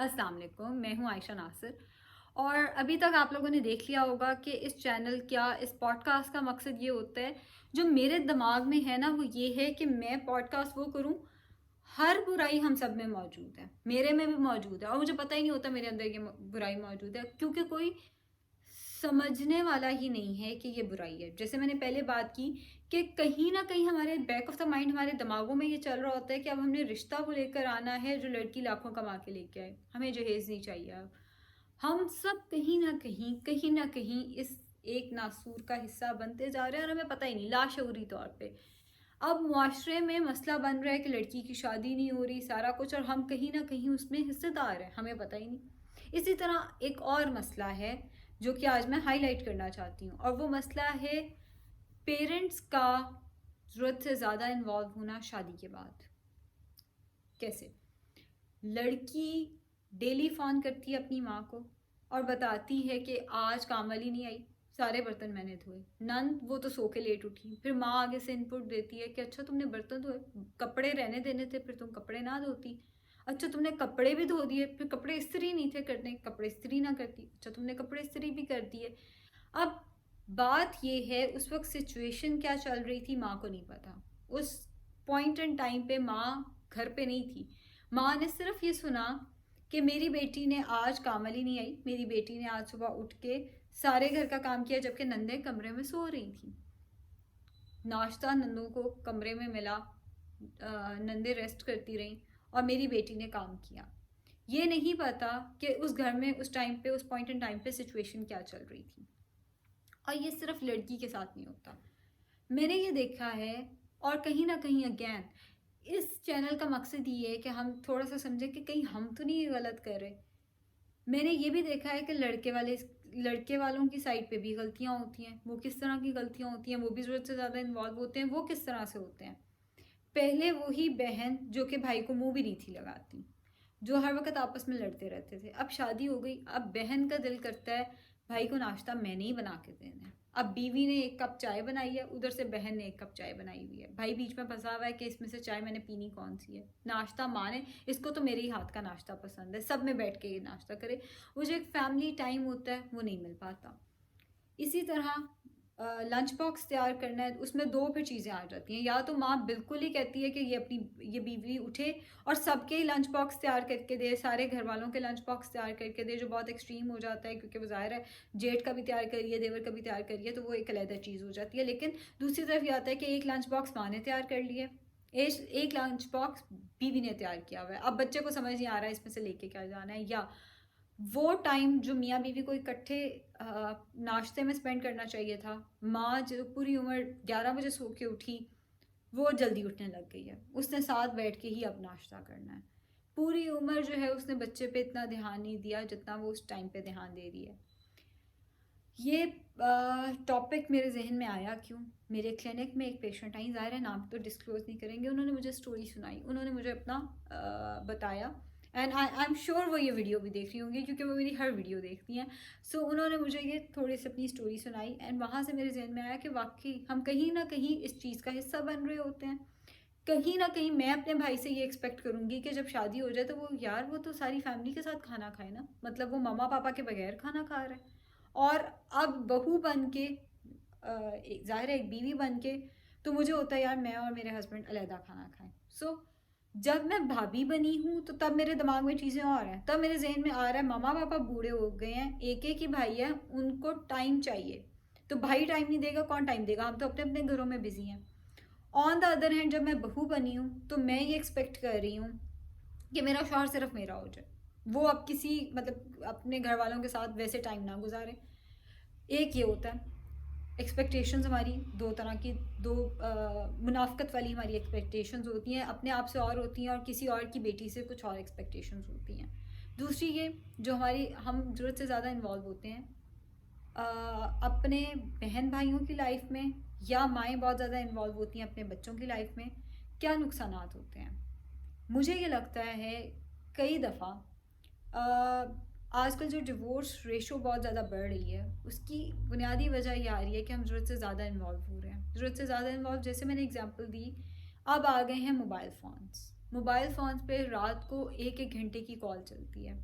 अस्सलाम वालेकुम, मैं हूँ आयशा नासिर। और अभी तक आप लोगों ने देख लिया होगा कि इस चैनल इस पॉडकास्ट का मकसद ये होता है, जो मेरे दिमाग में है ना वो ये है कि मैं पॉडकास्ट वो करूँ, हर बुराई हम सब में मौजूद है, मेरे में भी मौजूद है और मुझे पता ही नहीं होता मेरे अंदर ये बुराई मौजूद है, क्योंकि कोई समझने वाला ही नहीं है कि ये बुराई है। जैसे मैंने पहले बात की कि कहीं ना कहीं हमारे बैक ऑफ द माइंड, हमारे दिमागों में ये चल रहा होता है कि अब हमने रिश्ता वो लेकर आना है जो लड़की लाखों कमा के लेके आए, हमें जहेज नहीं चाहिए। अब हम सब कहीं ना कहीं इस एक नासूर का हिस्सा बनते जा रहे हैं और हमें पता ही नहीं, लाशऊरी तौर पे। अब मुआशरे में मसला बन रहा है कि लड़की की शादी नहीं हो रही, सारा कुछ, और हम कहीं ना कहीं उसमें हिस्सेदार हैं, हमें पता ही नहीं। इसी तरह एक और मसला है जो कि आज मैं हाईलाइट करना चाहती हूँ, और वो मसला है पेरेंट्स का ज़रूरत से ज़्यादा इन्वॉल्व होना शादी के बाद। कैसे? लड़की डेली फ़ोन करती है अपनी माँ को और बताती है कि आज काम वाली नहीं आई, सारे बर्तन मैंने धोए। नन वो तो सो के लेट उठी। फिर माँ आगे से इनपुट देती है कि अच्छा तुमने बर्तन धोए, कपड़े रहने देने थे, फिर तुम कपड़े ना धोती। अच्छा तुमने कपड़े भी धो दिए, फिर कपड़े इस्त्री नहीं थे करने, कपड़े इस्त्री ना करती। अच्छा तुमने कपड़े इस्त्री भी कर दिए। अब बात ये है, उस वक्त सिचुएशन क्या चल रही थी माँ को नहीं पता। उस पॉइंट एंड टाइम पे माँ घर पे नहीं थी। माँ ने सिर्फ ये सुना कि मेरी बेटी ने आज काम वाली नहीं आई, मेरी बेटी ने आज सुबह उठ के सारे घर का काम किया जबकि नंदे कमरे में सो रही थी। नाश्ता नंदों को कमरे में मिला, नंदे रेस्ट करती रहीं और मेरी बेटी ने काम किया। ये नहीं पता कि उस घर में उस टाइम पे, उस पॉइंट इन टाइम पे सिचुएशन क्या चल रही थी। और ये सिर्फ लड़की के साथ नहीं होता, मैंने ये देखा है। और कहीं ना कहीं अगेन इस चैनल का मकसद ये है कि हम थोड़ा सा समझें कि कहीं हम तो नहीं गलत कर रहे। मैंने ये भी देखा है कि लड़के वालों की साइड पे भी गलतियां होती हैं। वो किस तरह की गलतियां होती हैं, वो भी ज़रूरत से ज़्यादा इन्वॉल्व होते हैं। वो किस तरह से होते हैं? पहले वही बहन जो कि भाई को मुंह भी नहीं थी लगाती, जो हर वक्त आपस में लड़ते रहते थे। अब शादी हो गई, अब बहन का दिल करता है भाई को नाश्ता मैंने ही बना के देना है। अब बीवी ने एक कप चाय बनाई है, उधर से बहन ने एक कप चाय बनाई हुई है, भाई बीच में फंसा हुआ है कि इसमें से चाय मैंने पीनी कौन सी है। नाश्ता माँ ने, इसको तो मेरे ही हाथ का नाश्ता पसंद है, सब में बैठ के ये नाश्ता करे। वो जो एक फैमिली टाइम होता है वो नहीं मिल पाता। इसी तरह लंच बॉक्स तैयार करना है, उसमें दो फिर चीज़ें आ जाती हैं। या तो माँ बिल्कुल ही कहती है कि ये बीवी उठे और सबके ही लंच बॉक्स तैयार करके दे, सारे घर वालों के लंच बॉक्स तैयार करके दे, जो बहुत एक्सट्रीम हो जाता है क्योंकि वो ज़ाहिर है जेठ का भी तैयार करिए, देवर का भी तैयार करिए, तो वो एक अलग चीज़ हो जाती है। लेकिन दूसरी तरफ ये आता है कि एक लंच बॉक्स माँ ने तैयार कर लिया, एक लंच बॉक्स बीवी ने तैयार किया हुआ है। अब बच्चे को समझ नहीं आ रहा है इसमें से लेके क्या जाना है। या वो टाइम जो मियाँ बीवी को इकट्ठे नाश्ते में स्पेंड करना चाहिए था, माँ जो पूरी उम्र 11 बजे सो के उठी, वो जल्दी उठने लग गई है। उसने साथ बैठ के ही अब नाश्ता करना है। पूरी उम्र जो है उसने बच्चे पे इतना ध्यान नहीं दिया जितना वो उस टाइम पे ध्यान दे रही है। ये टॉपिक मेरे जहन में आया क्यों? मेरे क्लिनिक में एक पेशेंट आई, ज़ाहिर है नाम तो डिस्क्लोज़ नहीं करेंगे। उन्होंने मुझे स्टोरी सुनाई, उन्होंने मुझे अपना बताया। एंड आई एम श्योर वो ये वीडियो भी देख रही होंगी क्योंकि वो मेरी हर वीडियो देखती हैं। सो उन्होंने मुझे ये थोड़ी सी अपनी स्टोरी सुनाई एंड वहाँ से मेरे जहन में आया कि वाकई हम कहीं ना कहीं इस चीज़ का हिस्सा बन रहे होते हैं। कहीं ना कहीं मैं अपने भाई से ये एक्सपेक्ट करूँगी कि जब शादी हो जाए तो वो, यार वो तो सारी फैमिली के साथ खाना खाए ना, मतलब वो मम्मा पापा के बगैर खाना खा रहा है। और अब बहू बन के, ज़ाहिर है एक बीवी बन के, तो मुझे होता है यार मैं और मेरे हस्बैंड अलहदा खाना खाएं। सो जब मैं भाभी बनी हूँ तो तब मेरे दिमाग में चीज़ें और हैं, तब मेरे जहन में आ रहा है मामा पापा बूढ़े हो गए हैं, एक एक ही भाई है, उनको टाइम चाहिए। तो भाई टाइम नहीं देगा, कौन टाइम देगा? हम तो अपने अपने घरों में बिजी हैं। ऑन द अदर हैंड जब मैं बहू बनी हूँ तो मैं ये एक्सपेक्ट कर रही हूँ कि मेरा शौहर सिर्फ मेरा हो जाए, वो अब किसी मतलब अपने घर वालों के साथ वैसे टाइम ना गुजारे। एक ये होता है एक्सपेक्टेशंस हमारी दो तरह की, दो मुनाफ्कत वाली हमारी एक्सपेक्टेशंस होती हैं, अपने आप से और होती हैं और किसी और की बेटी से कुछ और एक्सपेक्टेशंस होती हैं। दूसरी ये जो हमारी, हम ज़रूरत से ज़्यादा इन्वॉल्व होते हैं अपने बहन भाइयों की लाइफ में, या माएँ बहुत ज़्यादा इन्वॉल्व होती हैं अपने बच्चों की लाइफ में। क्या नुकसानात होते हैं? मुझे ये लगता है कई दफ़ा आजकल जो डिवोर्स रेशो बहुत ज़्यादा बढ़ रही है, उसकी बुनियादी वजह ये आ रही है कि हम ज़रूरत से ज़्यादा इन्वॉल्व हो रहे हैं। ज़रूरत से ज़्यादा इन्वॉल्व, जैसे मैंने एग्जांपल दी, अब आ गए हैं मोबाइल फ़ोन्स। मोबाइल फ़ोन्स पे रात को एक एक घंटे की कॉल चलती है।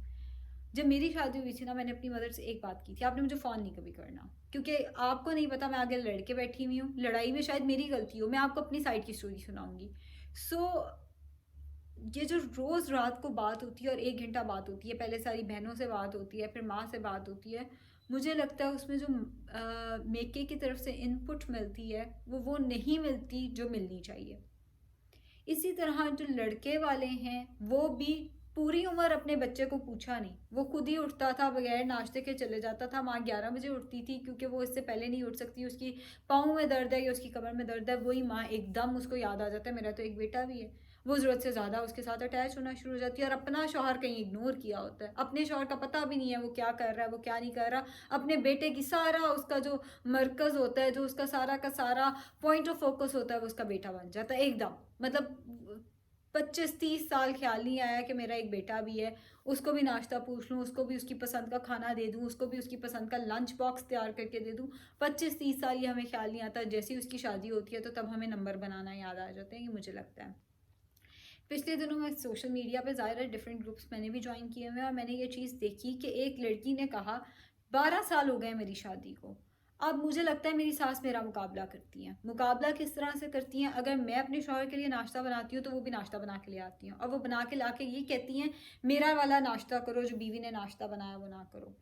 जब मेरी शादी हुई थी ना, मैंने अपनी मदर से एक बात की थी, आपने मुझे फ़ोन नहीं कभी करना, क्योंकि आपको नहीं पता मैं आगे लड़के बैठी हुई हूँ, लड़ाई में शायद मेरी गलती हो, मैं आपको अपनी साइड की स्टोरी सुनाऊंगी। सो ये जो रोज़ रात को बात होती है और 1 घंटा बात होती है, पहले सारी बहनों से बात होती है, फिर माँ से बात होती है, मुझे लगता है उसमें जो मेके की तरफ से इनपुट मिलती है वो नहीं मिलती जो मिलनी चाहिए। इसी तरह जो लड़के वाले हैं वो भी पूरी उम्र अपने बच्चे को पूछा नहीं, वो खुद ही उठता था, बगैर नाश्ते के चले जाता था। माँ 11 बजे उठती थी क्योंकि वो इससे पहले नहीं उठ सकती, उसकी पाँव में दर्द है या उसकी कमर में दर्द है, वही माँ एकदम उसको याद आ जाता है मेरा तो एक बेटा भी है, वो ज़रूरत से ज़्यादा उसके साथ अटैच होना शुरू हो जाती है और अपना शौहर कहीं इग्नोर किया होता है, अपने शौहर का पता भी नहीं है वो क्या कर रहा है, वो क्या नहीं कर रहा। अपने बेटे की सारा उसका जो मरकज़ होता है, जो उसका सारा का सारा पॉइंट ऑफ फोकस होता है, वो उसका बेटा बन जाता है एकदम। मतलब 25-30 साल ख्याल नहीं आया कि मेरा एक बेटा भी है, उसको भी नाश्ता पूछ लूँ, उसको भी उसकी पसंद का खाना दे दूँ, उसको भी उसकी पसंद का लंच बॉक्स तैयार करके दे दूँ। 25-30 साल ये हमें ख्याल नहीं आता, जैसे ही उसकी शादी होती है तो तब हमें नंबर बनाना याद आ जाते हैं, ये मुझे लगता है। पिछले दिनों मैं सोशल मीडिया पे ज़ाहिर है डिफरेंट ग्रुप्स मैंने भी ज्वाइन किए हुए हैं और मैंने ये चीज़ देखी कि एक लड़की ने कहा 12 साल हो गए मेरी शादी को, अब मुझे लगता है मेरी सास मेरा मुकाबला करती हैं। मुकाबला किस तरह से करती हैं? अगर मैं अपने शौहर के लिए नाश्ता बनाती हूँ तो वो भी नाश्ता बना के ले आती हैं और वो बना के ला के ये कहती हैं मेरा वाला नाश्ता करो, जो बीवी ने नाश्ता बनाया वो ना करो।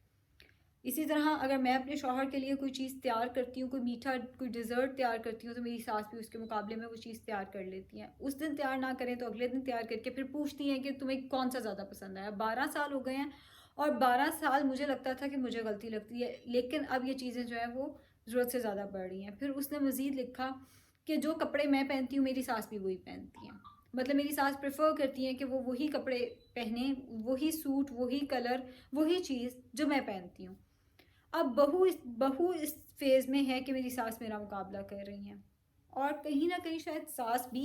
इसी तरह अगर मैं अपने शौहर के लिए कोई चीज़ तैयार करती हूँ, कोई मीठा कोई डिज़र्ट तैयार करती हूँ, तो मेरी सास भी उसके मुकाबले में वो चीज़ तैयार कर लेती हैं। उस दिन तैयार ना करें तो अगले दिन तैयार करके फिर पूछती हैं कि तुम्हें कौन सा ज़्यादा पसंद आया। 12 साल हो गए हैं और 12 साल मुझे लगता था कि मुझे गलती लगती है, लेकिन अब ये चीज़ें जो है वो ज़रूरत से ज़्यादा बढ़ रही हैं। फिर उसने मज़ीद लिखा कि जो कपड़े मैं पहनती हूँ मेरी सास भी वही पहनती हैं। मतलब मेरी सास प्रेफर करती हैं कि वो वही कपड़े पहने, वही सूट, वही कलर, वही चीज़ जो मैं पहनती हूँ। अब बहू इस फेज़ में है कि मेरी सास मेरा मुकाबला कर रही हैं और कहीं ना कहीं शायद सास भी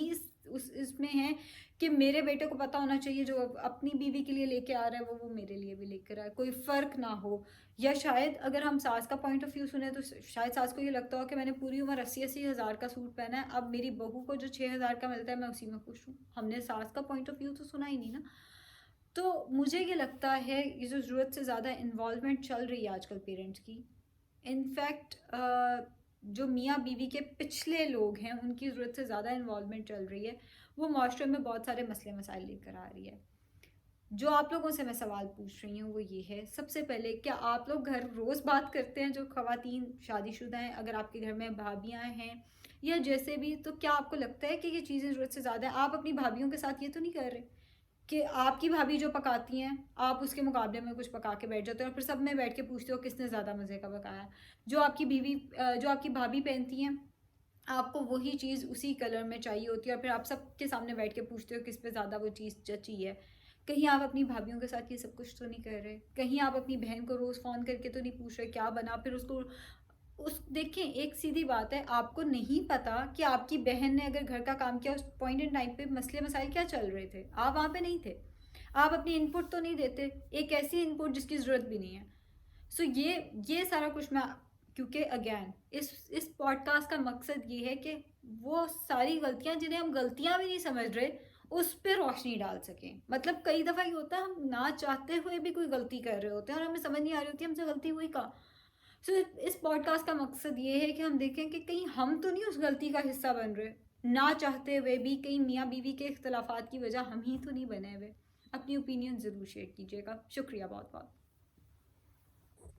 इसमें है कि मेरे बेटे को पता होना चाहिए जो अपनी बीवी के लिए लेके आ रहा है वो मेरे लिए भी लेकर आए, कोई फ़र्क ना हो। या शायद अगर हम सास का पॉइंट ऑफ व्यू सुने तो शायद सास को ये लगता हो कि मैंने पूरी उम्र 80-80 हज़ार का सूट पहना है, अब मेरी बहू को जो 6 हज़ार का मिलता है मैं उसी में खुश हूँ। हमने सास का पॉइंट ऑफ व्यू तो सुना ही नहीं ना। तो मुझे ये लगता है ये जो ज़रूरत से ज़्यादा इन्वॉल्वमेंट चल रही है आजकल पेरेंट्स की, इनफैक्ट जो मियाँ बीवी के पिछले लोग हैं उनकी ज़रूरत से ज़्यादा इन्वॉल्वमेंट चल रही है, वो माशरे में बहुत सारे मसले मसाइल लेकर आ रही है। जो आप लोगों से मैं सवाल पूछ रही हूँ वो ये है, सबसे पहले क्या आप लोग घर रोज़ बात करते हैं जो ख़वातीन शादीशुदा हैं, अगर आपके घर में भाभियाँ हैं या जैसे भी, तो क्या आपको लगता है कि ये चीज़ें ज़रूरत से ज़्यादा है? आप अपनी भाभीियों के साथ ये तो नहीं कर रहे कि आपकी भाभी जो पकाती हैं आप उसके मुकाबले में कुछ पका के बैठ जाते हो और फिर सब में बैठ के पूछते हो किसने ज़्यादा मज़े का पकाया। जो आपकी भाभी पहनती हैं आपको वही चीज़ उसी कलर में चाहिए होती है और फिर आप सबके सामने बैठ के पूछते हो किस पे ज़्यादा वो चीज़ जची है। कहीं आप अपनी भाभीियों के साथ ये सब कुछ तो नहीं कर रहे? कहीं आप अपनी बहन को रोज़ फ़ोन करके तो नहीं पूछ रहे क्या बना, फिर उसको उस देखें एक सीधी बात है, आपको नहीं पता कि आपकी बहन ने अगर घर का काम किया उस पॉइंट इन टाइम पे मसले मसाइल क्या चल रहे थे, आप वहाँ पे नहीं थे, आप अपनी इनपुट तो नहीं देते, एक ऐसी इनपुट जिसकी ज़रूरत भी नहीं है। सो ये सारा कुछ मैं, क्योंकि अगेन इस पॉडकास्ट का मकसद ये है कि वो सारी गलतियां जिन्हें हम गलतियां भी नहीं समझ रहे उस पर रोशनी डाल सकें। मतलब कई दफ़ा ये होता है हम ना चाहते हुए भी कोई गलती कर रहे होते हैं और हमें समझ नहीं आ रही होती हमसे गलती हुई का। सो इस पॉडकास्ट का मकसद ये है कि हम देखें कि कहीं हम तो नहीं उस गलती का हिस्सा बन रहे, ना चाहते हुए भी कहीं मियाँ बीवी के इख्तलाफात की वजह हम ही तो नहीं बने हुए। अपनी ओपिनियन ज़रूर शेयर कीजिएगा। शुक्रिया बहुत बहुत।